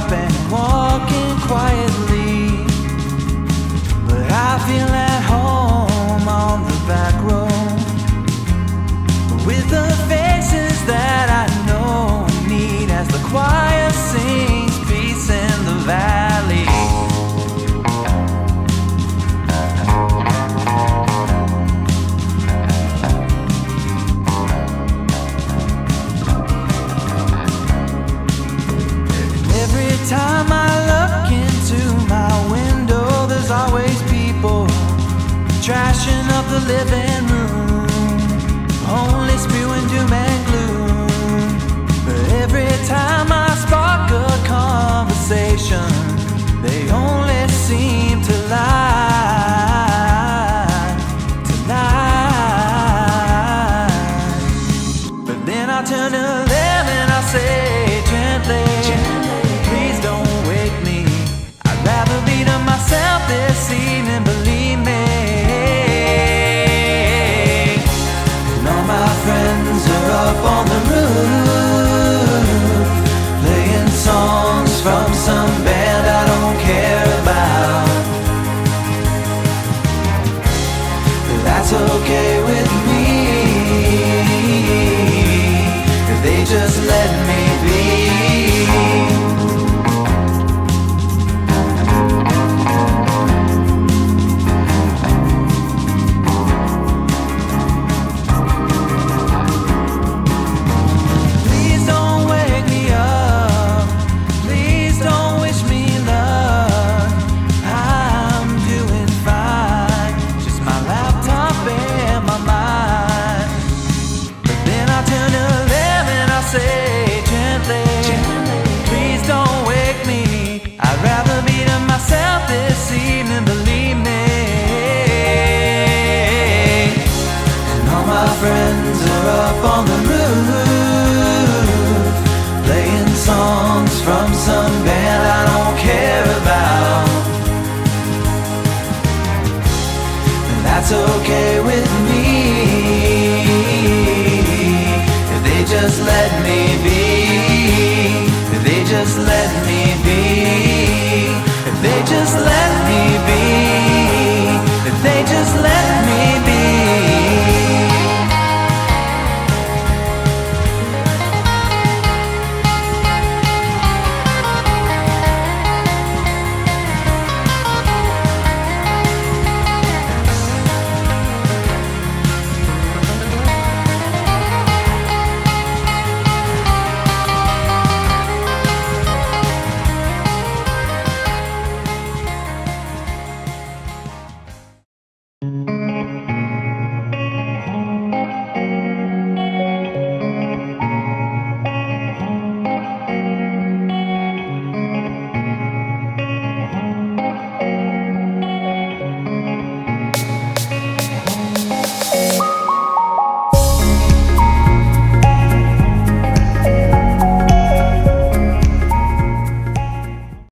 up and walking quietly, but I feel at home on the back road with the faces that I know and need as the choir sings peace in the valley. Every time I look into my window, there's always people trashing up the living room, only spewing doom and gloom. But every time I spark a conversation, they only seem to lie, But then I turn to them and I say gently, please don't wake me. I'd rather be to myself this evening, believe me. And all my friends are up on the roof, playing songs from some band I don't care about. But that's okay with me, if they just let me be. Please don't wake me up, please don't wish me luck, I'm doing fine, just my laptop and my mind. But then I turn to them and I say gently, please don't wake me, I'd rather be to myself this evening, believe me. And all my friends are up on the roof, playing songs from some band I don't care about. And that's okay with me, if they just let me